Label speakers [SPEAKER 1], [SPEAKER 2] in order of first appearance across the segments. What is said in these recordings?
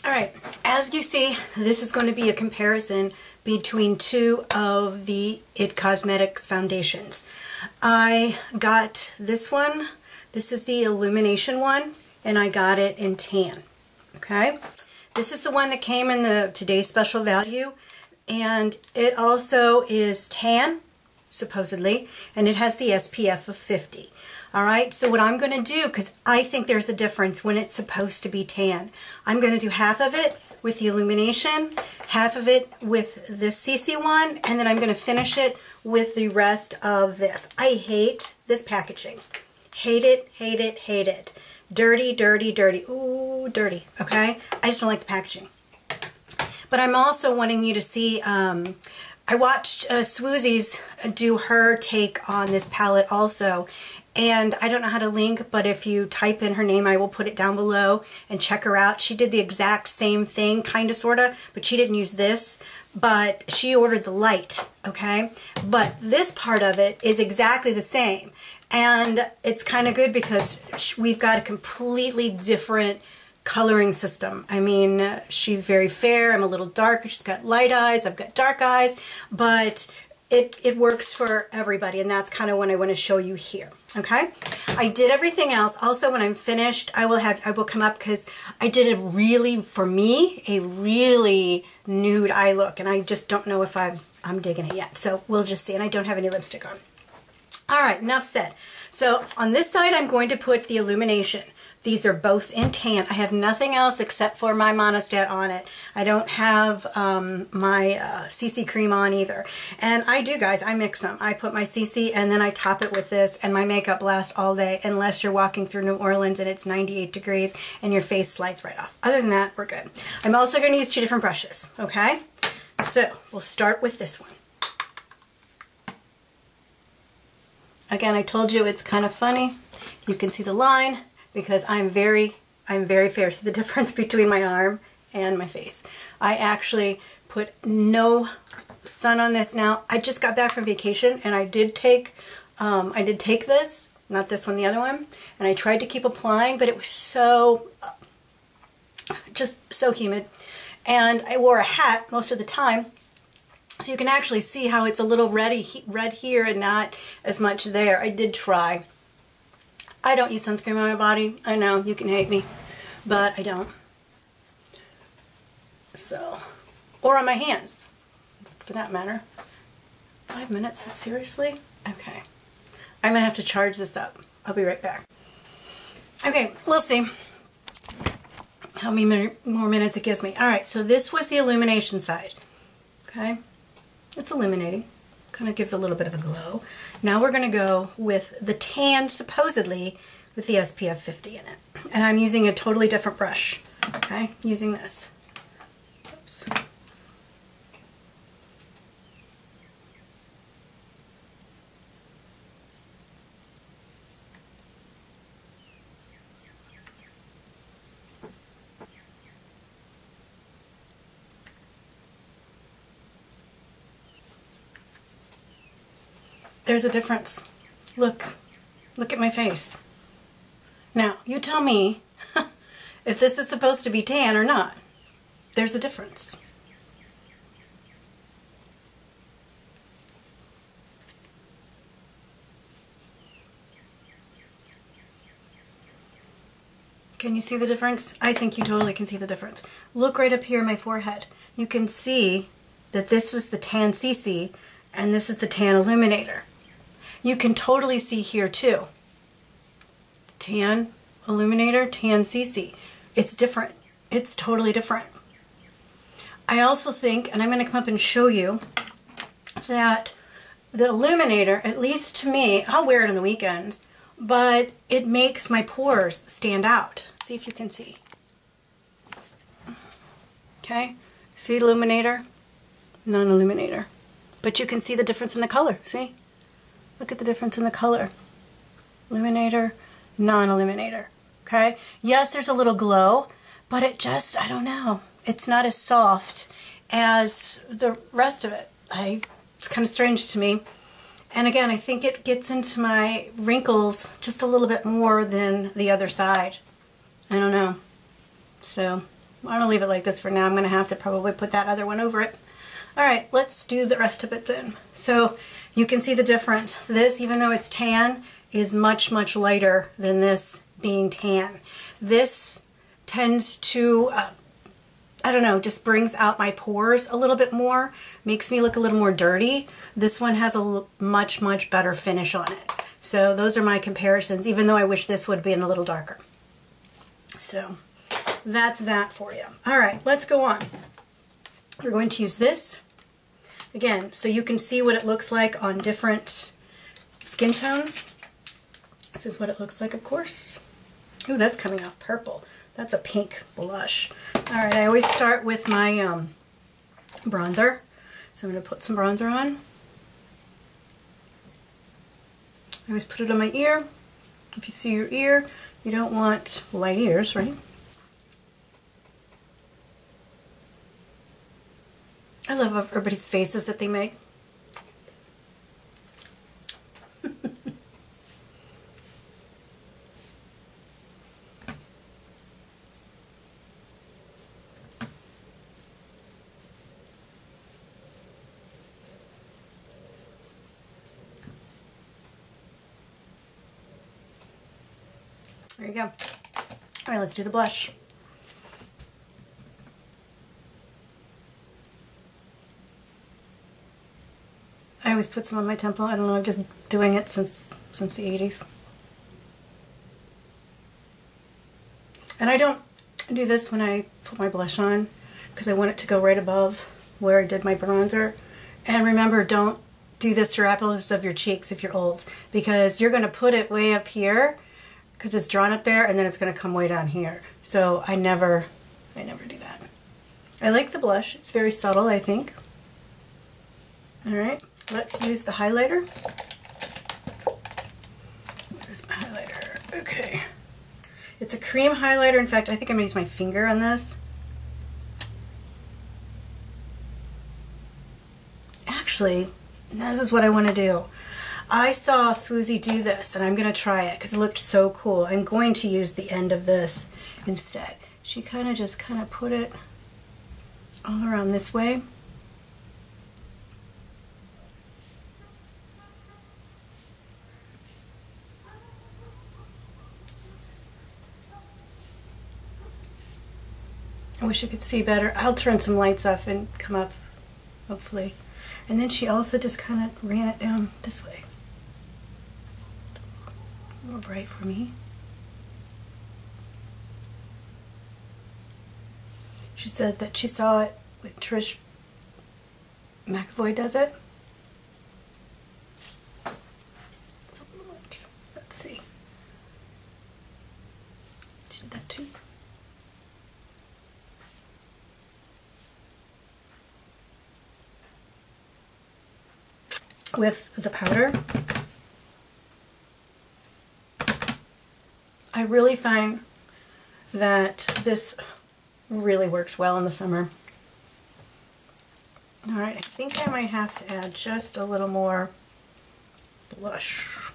[SPEAKER 1] Alright, as you see, this is going to be a comparison between two of the IT Cosmetics foundations. I got this one. This is the Illumination one, and I got it in tan. Okay? This is the one that came in the today's special value, and it also is tan, supposedly, and it has the SPF of 50. Alright, so what I'm going to do, because I think there's a difference when it's supposed to be tan, I'm going to do half of it with the Illumination, half of it with this CC one, and then I'm going to finish it with the rest of this. I hate this packaging. Hate it, hate it, hate it. Dirty, dirty, dirty. Ooh, dirty, okay? I just don't like the packaging. But I'm also wanting you to see, I watched Swoozy's do her take on this palette also, and I don't know how to link, but if you type in her name, I will put it down below and check her out. She did the exact same thing, kind of, sort of, but she didn't use this, but she ordered the light, okay? But this part of it is exactly the same, and it's kind of good because we've got a completely different coloring system. I mean, she's very fair, I'm a little darker, she's got light eyes, I've got dark eyes, but it works for everybody, and that's kind of what I want to show you here. Okay, I did everything else. Also, when I'm finished, I will come up because I did a really, for me, a really nude eye look, and I just don't know if I'm digging it yet. So we'll just see. And I don't have any lipstick on. All right, enough said. So on this side, I'm going to put the Illumination. These are both in tan. I have nothing else except for my monostat on it. I don't have my CC cream on either. And I do, guys, I mix them. I put my CC and then I top it with this, and my makeup lasts all day unless you're walking through New Orleans and it's 98 degrees and your face slides right off. Other than that, we're good. I'm also going to use two different brushes, okay? So we'll start with this one. Again, I told you it's kind of funny. You can see the line, because I'm very fair. See the difference between my arm and my face. I actually put no sun on this. Now, I just got back from vacation, and I did take this, not this one, the other one, and I tried to keep applying, but it was so, just so humid. And I wore a hat most of the time, so you can actually see how it's a little red here and not as much there. I did try. I don't use sunscreen on my body. I know, you can hate me, but I don't. So, or on my hands, for that matter. 5 minutes, seriously? Okay. I'm gonna have to charge this up. I'll be right back. Okay, we'll see how many more minutes it gives me. All right, so this was the Illumination side, okay? It's illuminating. Kind of gives a little bit of a glow. Now we're going to go with the tan, supposedly, with the SPF 50 in it. And I'm using a totally different brush. Okay, using this. Oops. There's a difference. Look at my face. Now, you tell me if this is supposed to be tan or not. There's a difference. Can you see the difference? I think you totally can see the difference. Look right up here in my forehead. You can see that this was the tan CC and this is the tan Illuminator. You can totally see here too. Tan Illuminator, tan CC. It's different. It's totally different. I also think, and I'm going to come up and show you, that the Illuminator, at least to me, I'll wear it on the weekends, but it makes my pores stand out. See if you can see. Okay? See Illuminator? Non-Illuminator. But you can see the difference in the color. See? Look at the difference in the color. Illuminator, non-Illuminator. Okay? Yes, there's a little glow, but it just, I don't know. It's not as soft as the rest of it. It's kind of strange to me. And again, I think it gets into my wrinkles just a little bit more than the other side. I don't know. So, I'm gonna leave it like this for now. I'm gonna have to probably put that other one over it. All right, let's do the rest of it then. So you can see the difference. This, even though it's tan, is much, much lighter than this being tan. This tends to, I don't know, just brings out my pores a little bit more, makes me look a little more dirty. This one has a much, much better finish on it. So those are my comparisons, even though I wish this would have been a little darker. So that's that for you. All right, let's go on. We're going to use this again so you can see what it looks like on different skin tones. This is what it looks like, of course. Ooh, that's coming off purple. That's a pink blush. All right, I always start with my bronzer. So I'm going to put some bronzer on. I always put it on my ear. If you see your ear, you don't want light ears, right? I love everybody's faces that they make. There you go. All right, let's do the blush. I always put some on my temple. I don't know, I'm just doing it since the 80s. And I don't do this when I put my blush on because I want it to go right above where I did my bronzer. And remember, don't do this to your apples of your cheeks if you're old, because you're going to put it way up here because it's drawn up there, and then it's going to come way down here. So I never do that. I like the blush. It's very subtle, I think. All right, let's use the highlighter. Where's my highlighter? Okay. It's a cream highlighter. In fact, I think I'm going to use my finger on this. Actually, this is what I want to do. I saw Swoozie do this, and I'm going to try it because it looked so cool. I'm going to use the end of this instead. She just put it all around this way. I wish you could see better. I'll turn some lights off and come up, hopefully. And then she also just kind of ran it down this way. A little bright for me. She said that she saw it when Trish McAvoy does it. It's a little much. Let's see. She did that too. With the powder, I really find that this really works well in the summer. All right, I think I might have to add just a little more blush.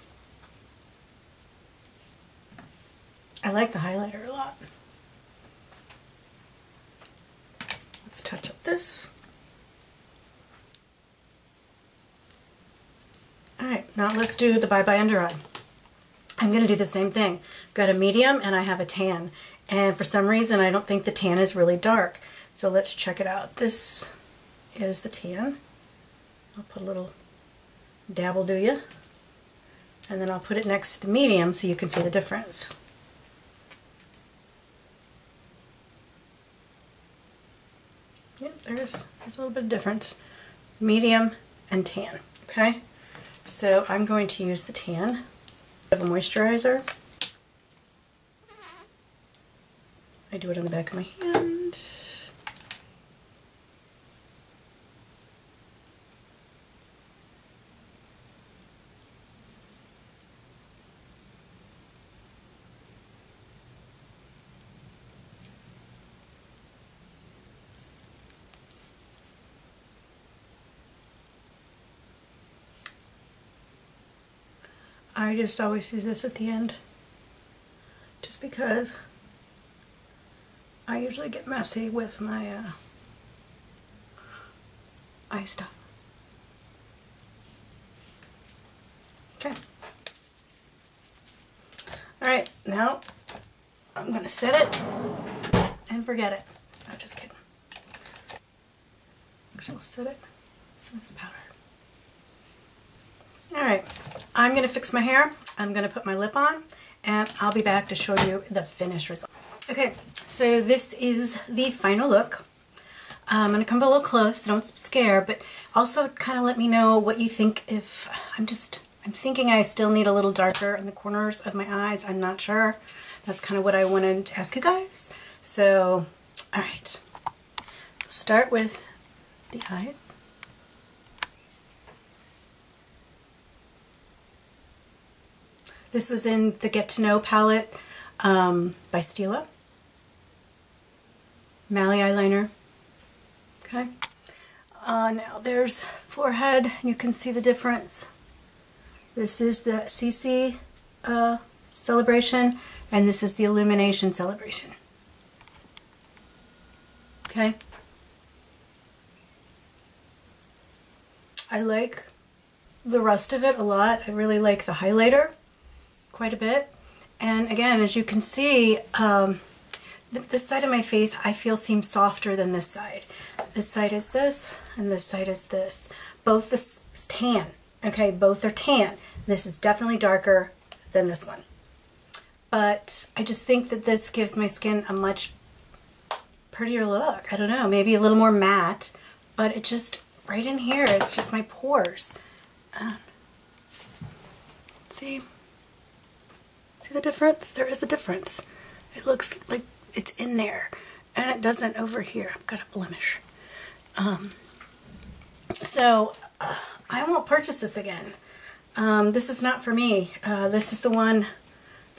[SPEAKER 1] I like the highlighter a lot. Let's touch up this. Alright, now let's do the Bye Bye Under Eye. I'm going to do the same thing. I've got a medium and I have a tan. And for some reason I don't think the tan is really dark. So let's check it out. This is the tan. I'll put a little dabble, do ya? And then I'll put it next to the medium so you can see the difference. Yep, there's a little bit of difference. Medium and tan, okay? So I'm going to use the tan of a moisturizer. I do it on the back of my hand. I just always use this at the end, just because I usually get messy with my eye stuff. Okay. Alright, now I'm going to set it and forget it. No, just kidding. Actually, we'll set it so it's powder. Alright, I'm going to fix my hair. I'm going to put my lip on, and I'll be back to show you the finished result. Okay, so this is the final look. I'm going to come a little close, so don't scare, but also kind of let me know what you think. If I'm thinking I still need a little darker in the corners of my eyes. I'm not sure. That's kind of what I wanted to ask you guys. So, alright. Start with the eyes. This was in the Get to Know palette by Stila. Mally eyeliner. Okay. Now there's forehead. You can see the difference. This is the CC celebration, and this is the Illumination celebration. Okay. I like the rest of it a lot. I really like the highlighter quite a bit. And again, as you can see, this side of my face I feel seems softer than this side. This side is this, and this side is this. Both this tan. Okay, both are tan. This is definitely darker than this one. But I just think that this gives my skin a much prettier look. I don't know, maybe a little more matte, but it just, right in here, it's just my pores. See the difference? There is a difference. It looks like it's in there, and it doesn't over here. I've got a blemish. So I won't purchase this again. This is not for me. This is the one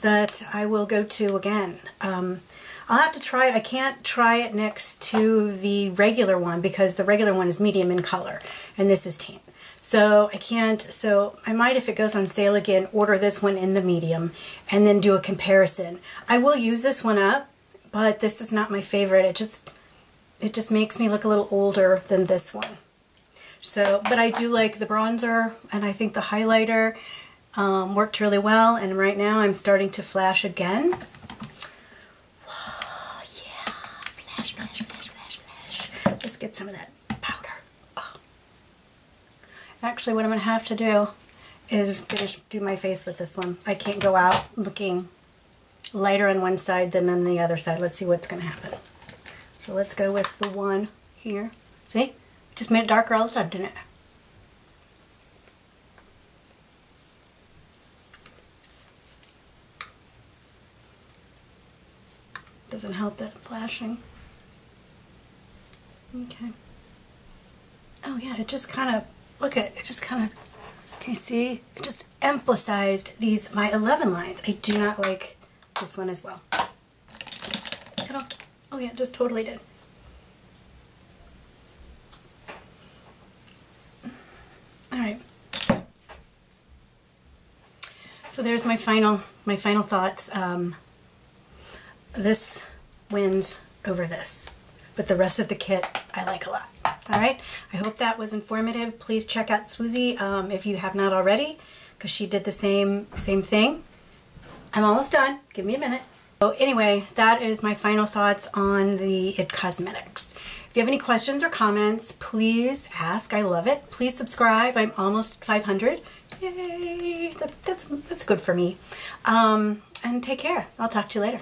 [SPEAKER 1] that I will go to again. I'll have to try it. I can't try it next to the regular one because the regular one is medium in color and this is tan. So I can't, so I might, if it goes on sale again, order this one in the medium and then do a comparison. I will use this one up, but this is not my favorite. It just makes me look a little older than this one. So, but I do like the bronzer, and I think the highlighter worked really well, and right now I'm starting to flash again. Whoa, yeah, flash, flash, flash, flash, flash. Just get some of that powder. Oh. Actually, what I'm going to have to do is do my face with this one. I can't go out looking lighter on one side than on the other side. Let's see what's going to happen. So let's go with the one here. See? Just made it darker all the time, didn't it? Doesn't help that I'm flashing. Okay. Oh yeah, it just kind of, look at it, just kind of, can you see? It just emphasized my 11 lines. I do not like this one as well. Oh yeah, it just totally did. Alright. So there's my final thoughts. This wins over this, but the rest of the kit I like a lot. Alright, I hope that was informative. Please check out Swoozie if you have not already, because she did the same thing. I'm almost done. Give me a minute. So anyway, that is my final thoughts on the IT Cosmetics. If you have any questions or comments, please ask. I love it. Please subscribe. I'm almost at 500. Yay! That's good for me. And take care. I'll talk to you later.